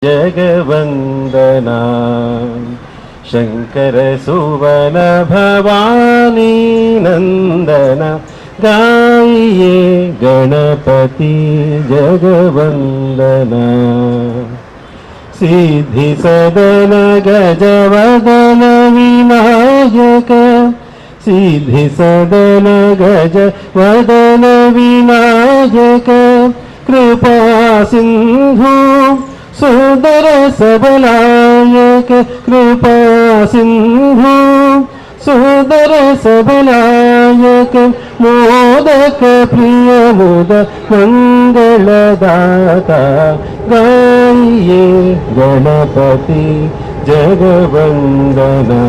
जगवंदना शंकर सुवन भवानी नंदना गाइए गणपति जगवंदना सिद्धि सदन गजवदन विनायक सिद्धि सदन गजवदन विनायक कृपा सिंधु सुंदर सबलायक कृपा सिंधु सुंदर सबलायक मोदक प्रिय मुद मंगलदाता गाइए Ganpati जगवंदना।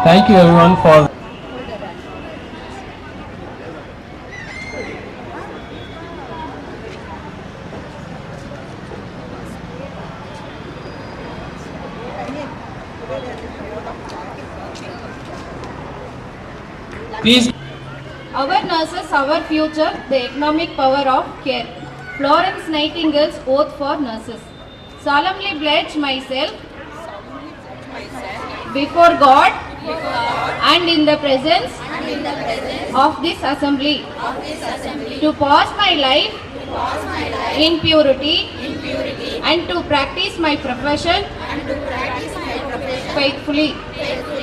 Thank you everyone for please. Our nurses, our future, the economic power of care. Florence Nightingale's oath for nurses. Solemnly pledge myself before God and in the presence of this assembly to pass my life in purity and to practice my profession faithfully.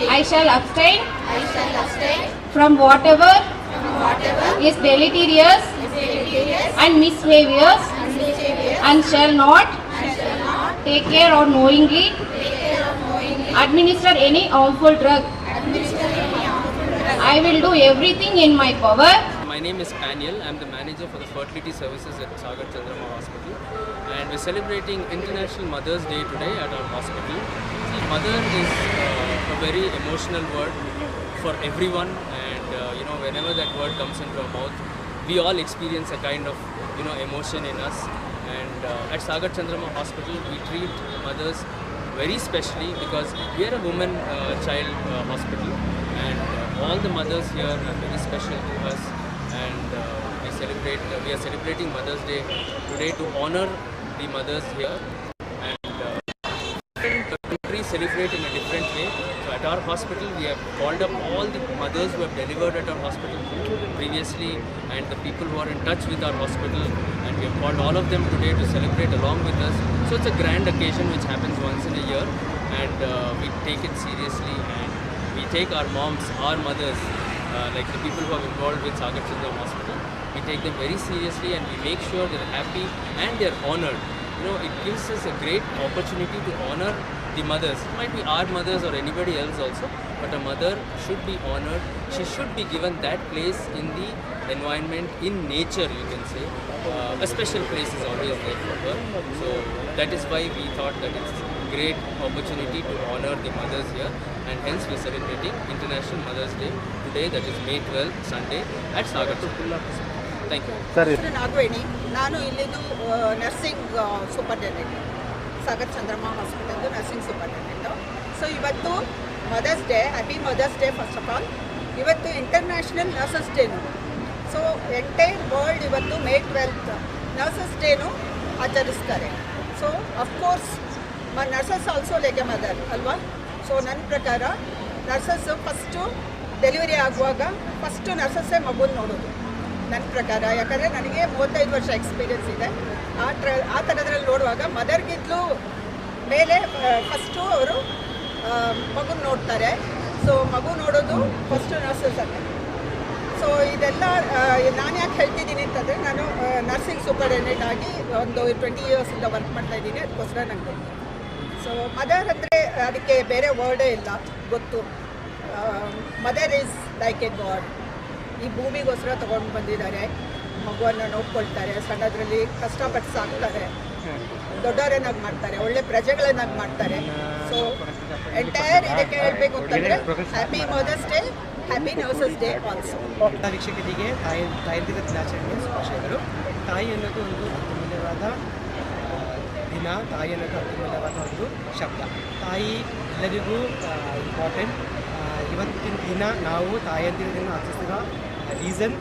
I shall abstain from whatever is deleterious and misbehaviors and shall not take care or knowingly administer any harmful drug. I will do everything in my power. My name is Paniel. I am the manager for the fertility services at Sagar Chandrama Hospital, and we're celebrating International Mother's Day today at our hospital. See, mother is a very emotional word for everyone, and whenever that word comes into our mouth, we all experience a kind of emotion in us. And at Sagar Chandrama Hospital, we treat mothers very specially because we are a woman child hospital, and all the mothers here are very special to us, and we are celebrating Mother's Day today to honor the mothers here, and different countries celebrate in a different way. So at our hospital we have called up all the mothers who have delivered at our hospital previously and the people who are in touch with our hospital, and we have called all of them today to celebrate along with us. So it's a grand occasion which happens once in a year, and we take it seriously, and we take our moms, our mothers, like the people who are involved with Sagar Chandrama Hospital, we take them very seriously, and we make sure they're happy and they're honored. It gives us a great opportunity to honor the mothers. It might be our mothers or anybody else also, but a mother should be honored. She should be given that place in the environment, in nature, you can say. A special place is always there for her. So that is why we thought that it's a great opportunity to honor the mothers here, and hence we're celebrating International Mother's Day today, that is May 12th, Sunday at Sagar Chandrama. Thank you. Nagaveni, ನಾನು ಇಲ್ಲಿದು nursing superintendent, Sagar Chandramma ಹಾಸ್ಪಿಟಲ್ದು nursing superintendent. So ಇವತ್ತು mother's day, happy mother's day first of all. ಇವತ್ತು international nurses ಡೇನು. So entire world ಇವತ್ತು May 12th nurses ಡೇನು ಆಚರಿಸ್ತಾರೆ. So of course nurses also like a mother ಅಲ್ವಾ. ಸೊ ನನ್ನ ಪ್ರಕಾರ ನರ್ಸಸ್ ಫಸ್ಟು ಡೆಲಿವರಿ ಆಗುವಾಗ ಫಸ್ಟು ನರ್ಸಸ್ಸೇ ಮಗುನ ನೋಡೋದು ನನ್ನ ಪ್ರಕಾರ. ಯಾಕಂದರೆ ನನಗೆ 35 ವರ್ಷ ಎಕ್ಸ್ಪೀರಿಯನ್ಸ್ ಇದೆ. ಆ ಥರದ್ರಲ್ಲಿ ನೋಡುವಾಗ ಮದರ್ಗಿಂತಲೂ ಮೇಲೆ ಫಸ್ಟು ಅವರು ಮಗುನ ನೋಡ್ತಾರೆ. ಸೊ ಮಗು ನೋಡೋದು ಫಸ್ಟು ನರ್ಸಸ್ ಅಂತ. ಸೊ ಇದೆಲ್ಲ ನಾನು ಯಾಕೆ ಹೇಳ್ತಿದ್ದೀನಿ ಅಂತಂದರೆ, ನಾನು ನರ್ಸಿಂಗ್ ಸೂಪರ್ಡೆಂಟೆಂಟ್ ಆಗಿ ಒಂದು 20 ಇಯರ್ಸಿಂದ ವರ್ಕ್ ಮಾಡ್ತಾಯಿದ್ದೀನಿ. ಅದಕ್ಕೋಸ್ಕರ ನನಗೆ ಸೊ ಮದರ್ ಅಂದರೆ ಅದಕ್ಕೆ ಬೇರೆ ವರ್ಡೇ ಇಲ್ಲ, ಗೊತ್ತು. Mother is like A god. ಈ ಭೂಮಿಗೋಸ್ಕರ ತೊಗೊಂಡು ಬಂದಿದ್ದಾರೆ, ಮಗುವನ್ನು ನೋಡ್ಕೊಳ್ತಾರೆ, ಸಣ್ಣದ್ರಲ್ಲಿ ಕಷ್ಟಪಟ್ಟು ಸಾಕ್ತಾರೆ, ದೊಡ್ಡವರನ್ನಾಗಿ ಮಾಡ್ತಾರೆ, ಒಳ್ಳೆ ಪ್ರಜೆಗಳನ್ನಾಗಿ ಮಾಡ್ತಾರೆ. ಸೊ ಎಂಟೈರ್ ಇದಕ್ಕೆ ಹೇಳಬೇಕು ಅಂತಂದರೆ happy mother's day, happy nurses day also. ವೀಕ್ಷಕರಿಗೆ ತಾಯಂದಿರ ದಿನಾಚರಣೆಯ ಶುಭಾಶಯಗಳು. ತಾಯಿ ಅನ್ನೋದು ಒಂದು ಅತ್ಯಮೂಲ್ಯವಾದ ದಿನ, ತಾಯಿ ಅನ್ನೋದು ಅತ್ಯಮೂಲ್ಯವಾದ ಒಂದು ಶಬ್ದ. ತಾಯಿ ಎಲ್ಲರಿಗೂ ಇಂಪಾರ್ಟೆಂಟ್. ಇವತ್ತಿನ ದಿನ ನಾವು ತಾಯಂದಿರ ದಿನ ಆಚರಿಸಿರೋ ರೀಸನ್,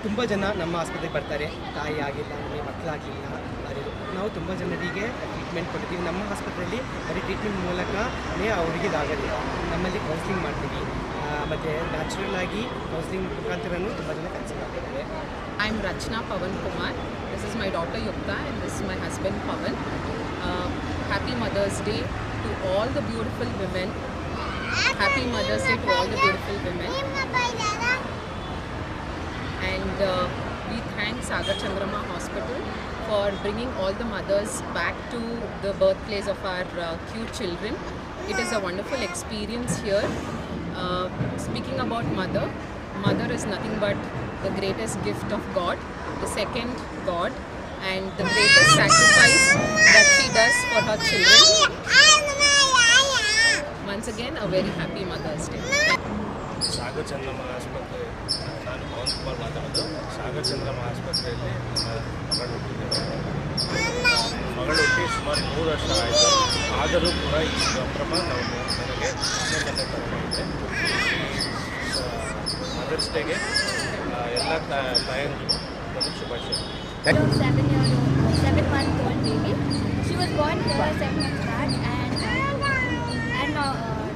ತುಂಬ ಜನ ನಮ್ಮ ಆಸ್ಪತ್ರೆಗೆ ಬರ್ತಾರೆ, ತಾಯಿ ಆಗಿಲ್ಲ, ನಮಗೆ ಮಕ್ಕಳಾಗಿಲ್ಲ ಅರಿವು. ನಾವು ತುಂಬ ಜನರಿಗೆ ಟ್ರೀಟ್ಮೆಂಟ್ ಕೊಡ್ತೀವಿ. ನಮ್ಮ ಆಸ್ಪತ್ರೆಯಲ್ಲಿ ಬರೀ ಟ್ರೀಟ್ಮೆಂಟ್ ಮೂಲಕನೇ ಅವರಿಗೆ ಇದಾಗೋದಿಲ್ಲ. ನಮ್ಮಲ್ಲಿ ಕೌನ್ಸಿಲಿಂಗ್ ಮಾಡ್ತೀವಿ, ಮತ್ತು ನ್ಯಾಚುರಲ್ ಆಗಿ ಕೌನ್ಸಿಲಿಂಗ್ ಮುಖಾಂತರನೂ ತುಂಬ ಜನ ಕೆಲಸ ಮಾಡ್ತಿದ್ದಾರೆ. I'm Rachna Pavan Kumar. This is my daughter Yukta and this is my husband Pavan. Happy Mother's Day to all the beautiful women. Happy Mother's Day to all the beautiful women. And we thank Sagar Chandrama Hospital for bringing all the mothers back to the birthplace of our cute children. It is a wonderful experience here. Speaking about mother is nothing but the greatest gift of God, the second God, and the greatest sacrifice that she does for her children. Once again, a very happy Mother's Day. Sagar Chandramma ಆಸ್ಪತ್ರೆ, ನಾನು ಪವನ್ ಕುಮಾರ್ ಮಾತಾಡೋದು. ಸಾಗರ್ ಚಂದ್ರಮ್ಮ ಆಸ್ಪತ್ರೆಯಲ್ಲಿ ನನ್ನ ಮಗಳು ಹುಟ್ಟಿದ್ದೇವೆ. ಮಗಳು ಹುಟ್ಟಿ ಸುಮಾರು 3 ವರ್ಷ ಆಯಿತು. ಆದರೂ ಕೂಡ ಈ ಸಂಭ್ರಮ ನನಗೆ ಆನಂದನೆ ತಗೊಂಡಿದೆ. ಮದರ್ಸ್ ಡೇಗೆ ಎಲ್ಲ ತಾಯಂದಿರು ಶುಭಾಶಯ. 7-month-old baby. She was born 7 months back, and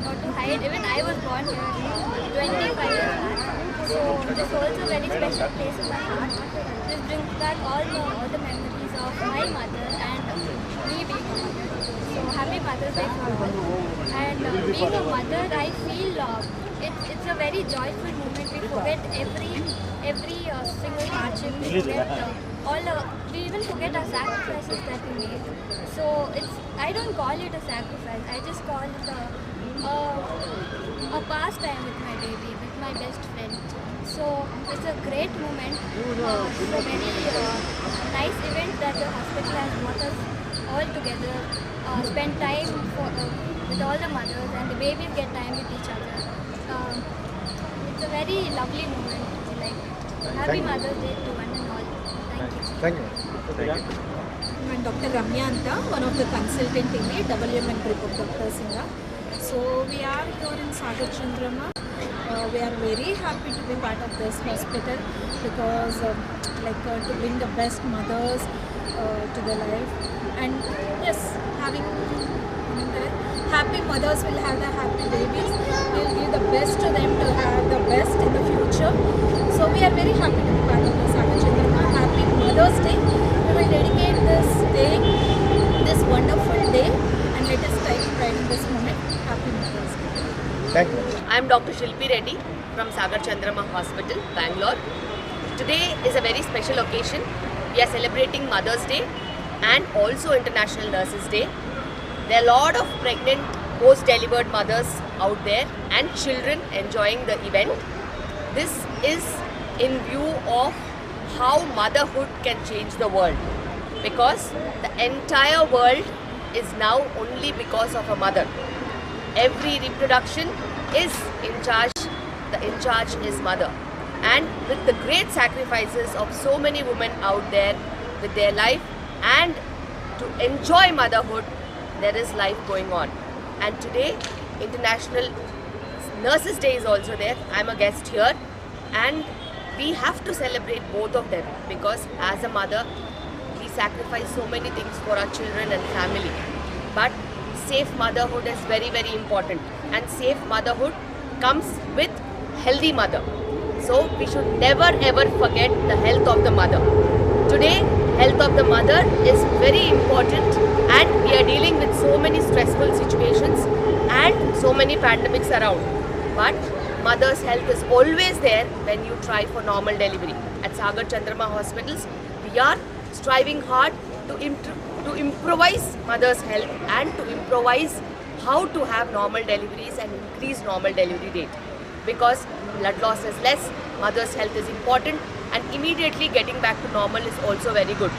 not to hide, even I was born here 25 years back. So this holds a very special place in my heart. This brings back all the memories of my mother and me being a mother. So happy Mother's Day for all. And being a mother, I feel it's a very joyful moment. We forget every single hardship. We forget we even forget our sacrifices that we made. So I don't call it a sacrifice. I just call it a pastime with my baby, with my best friend. So it's a great moment. It's a very nice event that the hospital has brought us all together, spend time with all the mothers, and the babies get time with each other. It's a very lovely moment. Like, happy Mother's Day to one and all. Thank you. I'm Dr. Ramya Anta, one of the consultant in the WMN group of doctors in the. So we are here in Sagar Chandrama. We are very happy to be part of this hospital because to bring the best mothers to their life. And yes, having happy mothers will have the happy babies. We will give the best to them to have the best in the future. So we are very happy to be part of the Sagar Chandrama. Happy Mother's Day. We will dedicate this day, this wonderful day, and let us take pride in this moment. Happy Mother's Day. Thank you. I am Dr. Shilpi Reddy from Sagar Chandrama Hospital, Bangalore. Today is a very special occasion. We are celebrating Mother's Day and also International Nurses Day. There are a lot of pregnant, post-delivered mothers out there and children enjoying the event. This is in view of how motherhood can change the world, because the entire world is now only because of a mother. Every reproduction is in charge, the in charge is mother. And with the great sacrifices of so many women out there with their life and to enjoy motherhood, there is life going on. And today, International Nurses Day is also there. I'm a guest here and we have to celebrate both of them, because as a mother, we sacrifice so many things for our children and family. but safe motherhood is very, very important, and safe motherhood comes with healthy mother. So we should never ever forget the health of the mother. Today, health of the mother is very important, and we are dealing with so many stressful situations and so many pandemics around. But mother's health is always there when you try for normal delivery. At Sagar Chandrama Hospitals, we are striving hard to improvise mother's health and to improvise how to have normal deliveries and increase normal delivery rate. Because blood loss is less, mother's health is important, and immediately getting back to normal is also very good.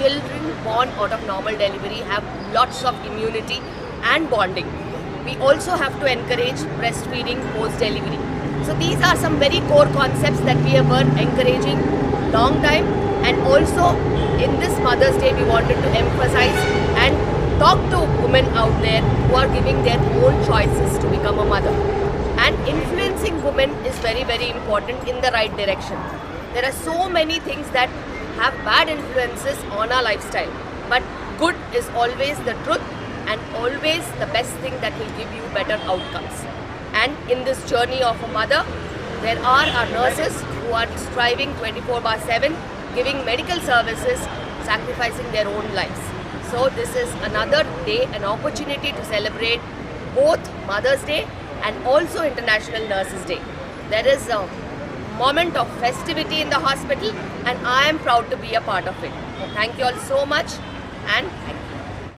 Children born out of normal delivery have lots of immunity and bonding. We also have to encourage breastfeeding post-delivery. So these are some very core concepts that we were encouraging long time, and also in this Mother's Day we wanted to emphasize and talk to women out there who are giving their own choices to become a mother. And influencing women is very, very important in the right direction. There are so many things that have bad influences on our lifestyle, but good is always the truth and always the best thing that will give you better outcomes. And in this journey of a mother, there are our nurses who are striving 24/7, giving medical services, sacrificing their own lives. So this is another day, an opportunity to celebrate both Mother's Day and also International Nurses Day. There is a moment of festivity in the hospital, and I am proud to be a part of it. Thank you all so much, and thank you.